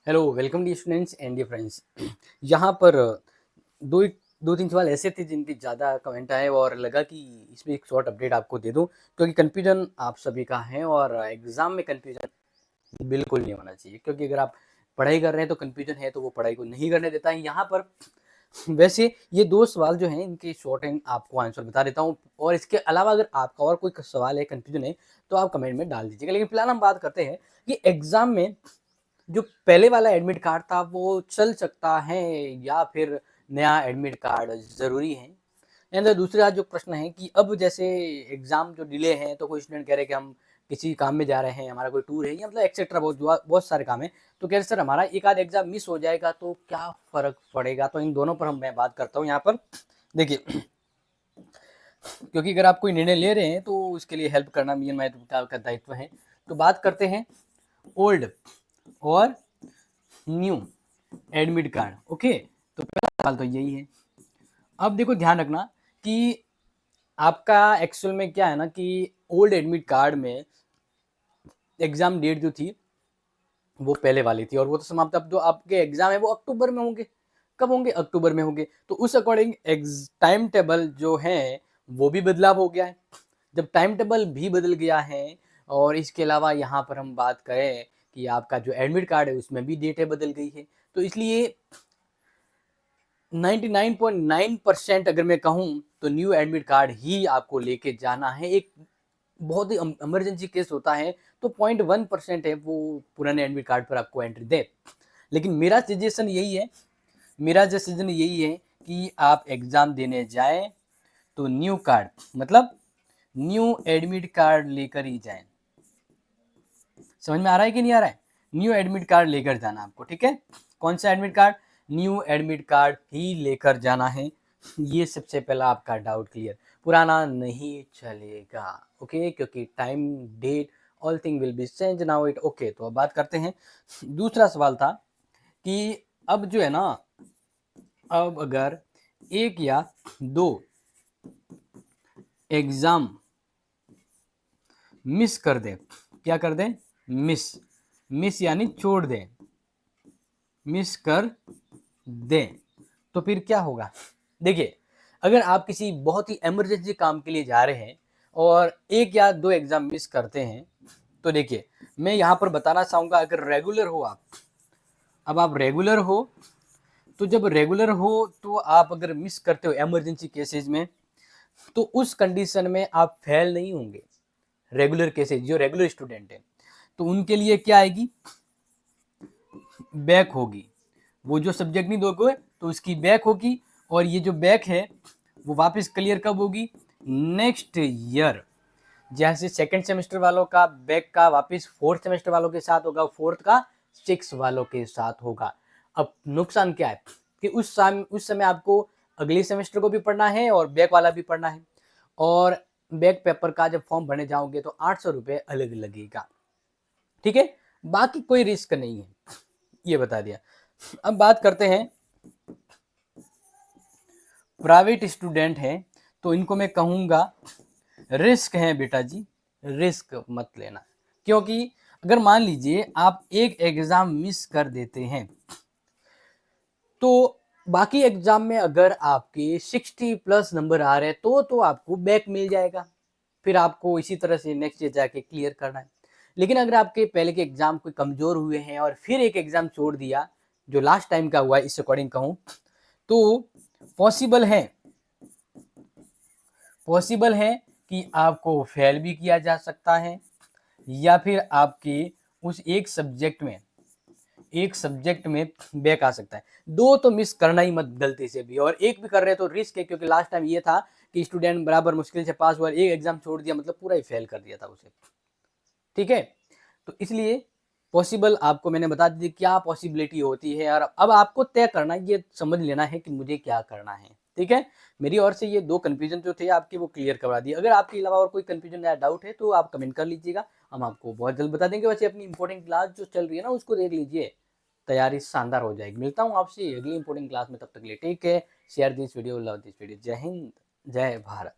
Hello, welcome dear students and dear friends. यहाँ पर दो दो तीन सवाल ऐसे थे जिनके ज़्यादा कमेंट आए और लगा कि इसमें एक शॉर्ट अपडेट आपको दे दूं, क्योंकि कन्फ्यूजन आप सभी का है और एग्ज़ाम में कन्फ्यूजन बिल्कुल नहीं होना चाहिए। क्योंकि अगर आप पढ़ाई कर रहे हैं तो कन्फ्यूजन है तो वो पढ़ाई को नहीं करने देता है। यहाँ पर वैसे ये दो सवाल जो हैं इनके शॉर्ट एंड आपको आंसर बता देता हूँ, और इसके अलावा अगर आपका और कोई सवाल है, कन्फ्यूजन है, तो आप कमेंट में डाल दीजिएगा। लेकिन फिलहाल हम बात करते हैं कि एग्ज़ाम में जो पहले वाला एडमिट कार्ड था वो चल सकता है या फिर नया एडमिट कार्ड ज़रूरी है। एंड दूसरा जो प्रश्न है कि अब जैसे एग्ज़ाम जो डिले हैं तो कोई स्टूडेंट कह रहे हैं कि हम किसी काम में जा रहे हैं, हमारा कोई टूर है या मतलब एक्सेट्रा बहुत सारे काम है, तो कह रहे सर हमारा एक आध एग्ज़ाम मिस हो जाएगा तो क्या फ़र्क पड़ेगा। तो इन दोनों पर मैं बात करता हूँ यहाँ पर। देखिए, क्योंकि अगर आप कोई निर्णय ले रहे हैं तो उसके लिए हेल्प करना मेन मैं का दायित्व है। तो बात करते हैं ओल्ड और न्यू एडमिट कार्ड। ओके, तो पहला सवाल तो यही है। अब देखो, ध्यान रखना कि आपका एक्चुअल में क्या है ना कि ओल्ड एडमिट कार्ड में एग्जाम डेट जो थी वो पहले वाली थी और वो तो समाप्त। अब जो आपके एग्जाम है वो अक्टूबर में होंगे। कब होंगे? अक्टूबर में होंगे। तो उस अकॉर्डिंग टाइम टेबल जो है वो भी बदलाव हो गया है। जब टाइम टेबल भी बदल गया है और इसके अलावा यहाँ पर हम बात करें कि आपका जो एडमिट कार्ड है उसमें भी डेटें बदल गई है, तो इसलिए 99.9% अगर मैं कहूँ तो न्यू एडमिट कार्ड ही आपको लेके जाना है। एक बहुत ही इमरजेंसी केस होता है तो 0.1% है वो पुराने एडमिट कार्ड पर आपको एंट्री दे। लेकिन मेरा सजेशन यही है कि आप एग्जाम देने जाएं तो न्यू कार्ड मतलब न्यू एडमिट कार्ड लेकर ही जाएं। समझ में आ रहा है कि नहीं आ रहा है? न्यू एडमिट कार्ड लेकर जाना आपको, ठीक है। कौन सा admit card? New admit card ही लेकर जाना है। ये सबसे पहला आपका डाउट क्लियर। पुराना नहीं चलेगा, ओके, क्योंकि time date all thing will be change now it. Okay, तो अब बात करते हैं। दूसरा सवाल था कि अब जो है ना, अब अगर एक या दो एग्जाम मिस कर दें, क्या कर दें? मिस यानी छोड़ दें, मिस कर दें, तो फिर क्या होगा? देखिए, अगर आप किसी बहुत ही इमरजेंसी काम के लिए जा रहे हैं और एक या दो एग्जाम मिस करते हैं, तो देखिए मैं यहाँ पर बताना चाहूँगा, अगर रेगुलर हो आप, अब आप रेगुलर हो, तो जब रेगुलर हो तो आप अगर मिस करते हो इमरजेंसी केसेस में, तो उस कंडीशन में आप फेल नहीं होंगे। रेगुलर केसेस, जो रेगुलर स्टूडेंट है तो उनके लिए क्या आएगी? बैक होगी। वो जो सब्जेक्ट नहीं दोगे तो उसकी बैक होगी, और ये जो बैक है वो वापस क्लियर कब होगी? Next year. जैसे सेकंड सेमेस्टर वालों का बैक का वापस फोर्थ सेमेस्टर वालों के साथ होगा, फोर्थ का सिक्स वालों के साथ होगा। अब नुकसान क्या है कि उस समय आपको अगले सेमेस्टर को भी पढ़ना है और बैक वाला भी पढ़ना है, और बैक पेपर का जब फॉर्म भरने जाओगे तो 800 रुपये अलग लगेगा, ठीक है। बाकी कोई रिस्क नहीं है, ये बता दिया। अब बात करते हैं प्राइवेट स्टूडेंट हैं, तो इनको मैं कहूँगा रिस्क है बेटा जी, रिस्क मत लेना। क्योंकि अगर मान लीजिए आप एक एग्जाम मिस कर देते हैं तो बाकी एग्जाम में अगर आपके 60+ नंबर आ रहे हैं तो आपको बैक मिल जाएगा, फिर आपको इसी तरह से नेक्स्ट ईयर जाके क्लियर करना है। लेकिन अगर आपके पहले के एग्जाम कोई कमजोर हुए हैं और फिर एक एग्जाम छोड़ दिया, जो लास्ट टाइम का हुआ इस अकॉर्डिंग कहूँ, तो पॉसिबल है पॉसिबल है कि आपको फेल भी किया जा सकता है, या फिर आपके उस एक सब्जेक्ट में बैक आ सकता है। दो तो मिस करना ही मत गलती से भी, और एक भी कर रहे तो रिस्क है, क्योंकि लास्ट टाइम ये था कि स्टूडेंट बराबर मुश्किल से पास हुआ, एक एग्जाम छोड़ दिया मतलब पूरा ही फेल कर दिया था उसे, ठीक है। तो इसलिए पॉसिबल आपको मैंने बता दी क्या पॉसिबिलिटी होती है, और अब आपको तय करना, ये समझ लेना है कि मुझे क्या करना है, ठीक है। मेरी ओर से ये दो कंफ्यूजन जो थे आपके वो क्लियर करवा दिए। अगर आपके अलावा और कोई कंफ्यूजन या डाउट है तो आप कमेंट कर लीजिएगा, हम आपको बहुत जल्द बता देंगे। वैसे अपनी इंपॉर्टेंट क्लास जो चल रही है ना उसको देख लीजिए, तैयारी शानदार हो जाएगी। मिलता हूँ आपसे अगली इंपॉर्टेंट क्लास में, तब तक के लिए take care, share this video, love this video. जय हिंद, जय भारत।